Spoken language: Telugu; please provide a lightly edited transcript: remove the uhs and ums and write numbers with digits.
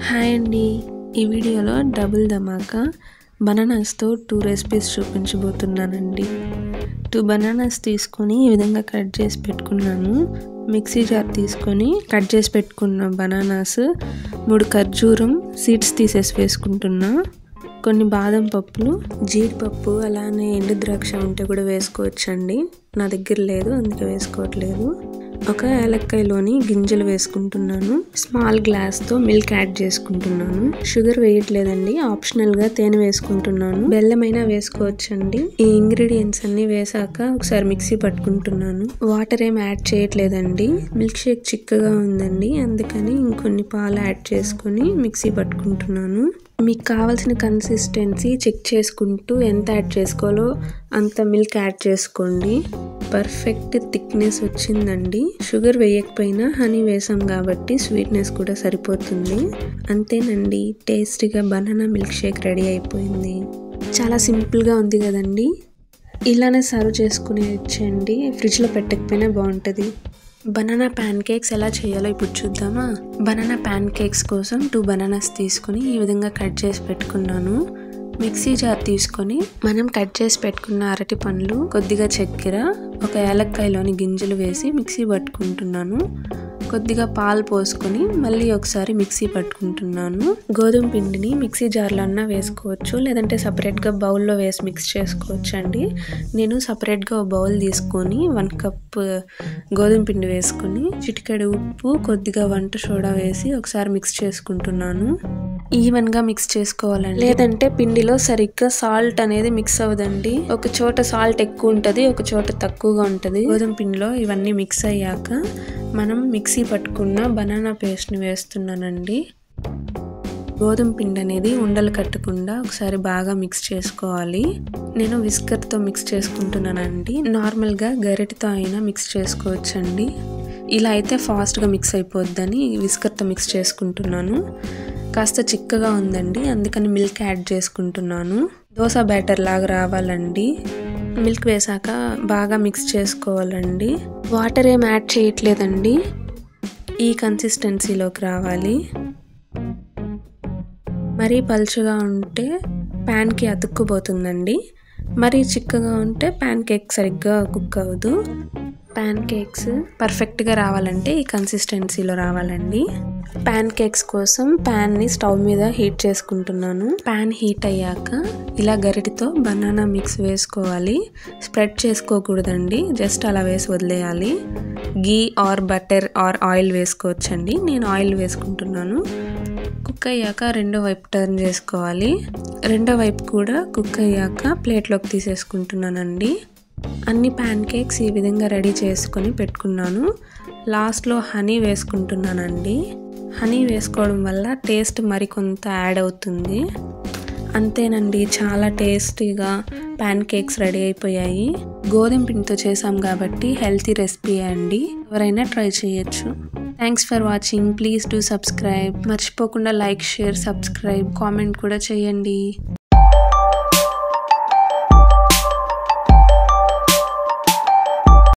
హాయ్ అండి, ఈ వీడియోలో డబుల్ ధమాకా బనానాస్తో 2 రెసిపీస్ చూపించబోతున్నానండి. 2 బనానాస్ తీసుకొని ఈ విధంగా కట్ చేసి పెట్టుకున్నాను. మిక్సీ జార్ తీసుకొని కట్ చేసి పెట్టుకున్న బనానాస్, 3 ఖర్జూరం సీడ్స్ తీసేసి వేసుకుంటున్నా. కొన్ని బాదం పప్పులు, జీడిపప్పు, అలానే ఎండు ద్రాక్ష ఉంటే కూడా వేసుకోవచ్చండి. నా దగ్గర లేదు, అందుకే వేసుకోవట్లేదు. ఒక ఏలక్కాయలోని గింజలు వేసుకుంటున్నాను. స్మాల్ గ్లాస్తో మిల్క్ యాడ్ చేసుకుంటున్నాను. షుగర్ వేయట్లేదండి, ఆప్షనల్గా తేనె వేసుకుంటున్నాను. బెల్లమైనా వేసుకోవచ్చండి. ఈ ఇంగ్రీడియంట్స్ అన్ని వేసాక ఒకసారి మిక్సీ పట్టుకుంటున్నాను. వాటర్ ఏం యాడ్ చేయట్లేదండి. మిల్క్ షేక్ చిక్కగా ఉందండి, అందుకని ఇంకొన్ని పాలు యాడ్ చేసుకొని మిక్సీ పట్టుకుంటున్నాను. మీకు కావాల్సిన కన్సిస్టెన్సీ చెక్ చేసుకుంటూ ఎంత యాడ్ చేసుకోవాలో అంత మిల్క్ యాడ్ చేసుకోండి. పర్ఫెక్ట్ థిక్నెస్ వచ్చిందండి. షుగర్ వేయకపోయినా హనీ వేసాం కాబట్టి స్వీట్నెస్ కూడా సరిపోతుంది. అంతేనండి, టేస్టీగా బనానా మిల్క్ షేక్ రెడీ అయిపోయింది. చాలా సింపుల్గా ఉంది కదండి. ఇలానే సర్వ్ చేసుకుని ఇచ్చేయండి, ఫ్రిడ్జ్లో పెట్టకపోయినా బాగుంటుంది. బనానా ప్యాన్ కేక్స్ ఎలా చేయాలో ఇప్పుడు చూద్దామా. బనానా ప్యాన్ కేక్స్ కోసం 2 బనానాస్ తీసుకుని ఈ విధంగా కట్ చేసి పెట్టుకున్నాను. మిక్సీ జార్ తీసుకొని మనం కట్ చేసి పెట్టుకున్న అరటి పండ్లు, కొద్దిగా చక్కెర, ఒక ఏలక్కాయలోని గింజలు వేసి మిక్సీ పట్టుకుంటున్నాను. కొద్దిగా పాలు పోసుకొని మళ్ళీ ఒకసారి మిక్సీ పట్టుకుంటున్నాను. గోధుమ పిండిని మిక్సీ జార్లో అన్నా వేసుకోవచ్చు, లేదంటే సపరేట్గా బౌల్లో వేసి మిక్స్ చేసుకోవచ్చు అండి. నేను సపరేట్గా ఒక బౌల్ తీసుకొని 1 కప్ గోధుమ పిండి వేసుకొని చిటికెడు ఉప్పు, కొద్దిగా వంట సోడా వేసి ఒకసారి మిక్స్ చేసుకుంటున్నాను. ఈవెన్గా మిక్స్ చేసుకోవాలండి, లేదంటే పిండిలో సరిగ్గా సాల్ట్ అనేది మిక్స్ అవ్వదండి. ఒక చోట సాల్ట్ ఎక్కువ ఉంటుంది, ఒక చోట తక్కువగా ఉంటుంది. గోధుమ పిండిలో ఇవన్నీ మిక్స్ అయ్యాక మనం మిక్సీ పట్టుకున్న బనానా పేస్ట్ని వేస్తున్నానండి. గోధుమ పిండి అనేది ఉండలు కట్టకుండా ఒకసారి బాగా మిక్స్ చేసుకోవాలి. నేను విస్కర్తో మిక్స్ చేసుకుంటున్నానండి. నార్మల్గా గరిటెతో అయినా మిక్స్ చేసుకోవచ్చండి. ఇలా అయితే ఫాస్ట్గా మిక్స్ అయిపోద్దని విస్కర్తో మిక్స్ చేసుకుంటున్నాను. కాస్త చిక్కగా ఉందండి, అందుకని మిల్క్ యాడ్ చేసుకుంటున్నాను. దోశ బ్యాటర్ లాగా రావాలండి. మిల్క్ వేసాక బాగా మిక్స్ చేసుకోవాలండి. వాటర్ ఏం యాడ్ చేయట్లేదండి, ఈ కన్సిస్టెన్సీలోకి రావాలి. మరీ పలుచగా ఉంటే ప్యాన్కి అతుక్కుపోతుందండి, మరీ చిక్కగా ఉంటే ప్యాన్ కేక్ సరిగ్గా కుక్ అవ్వదు. ప్యాన్ కేక్స్ పర్ఫెక్ట్గా రావాలంటే ఈ కన్సిస్టెన్సీలో రావాలండి. ప్యాన్ కేక్స్ కోసం ప్యాన్ని స్టవ్ మీద హీట్ చేసుకుంటున్నాను. ప్యాన్ హీట్ అయ్యాక ఇలా గరిటెతో బనానా మిక్స్ వేసుకోవాలి. స్ప్రెడ్ చేసుకోకూడదండి, జస్ట్ అలా వేసి వదిలేయాలి. గీ ఆర్ బటర్ ఆర్ ఆయిల్ వేసుకోవచ్చండి, నేను ఆయిల్ వేసుకుంటున్నాను. కుక్ అయ్యాక రెండో వైపు టర్న్ చేసుకోవాలి. రెండో వైపు కూడా కుక్ అయ్యాక ప్లేట్లోకి తీసేసుకుంటున్నానండి. అన్ని ప్యాన్ కేక్స్ ఈ విధంగా రెడీ చేసుకొని పెట్టుకున్నాను. లాస్ట్లో హనీ వేసుకుంటున్నానండి. హనీ వేసుకోవడం వల్ల టేస్ట్ మరికొంత యాడ్ అవుతుంది. అంతేనండి, చాలా టేస్టీగా ప్యాన్ కేక్స్ రెడీ అయిపోయాయి. గోధుమ పిండితో చేసాం కాబట్టి హెల్తీ రెసిపీ అండి, ఎవరైనా ట్రై చేయొచ్చు. Thanks for watching. Please do subscribe. మర్చిపోకుండా లైక్, షేర్, సబ్స్క్రైబ్, కామెంట్ కూడా చేయండి.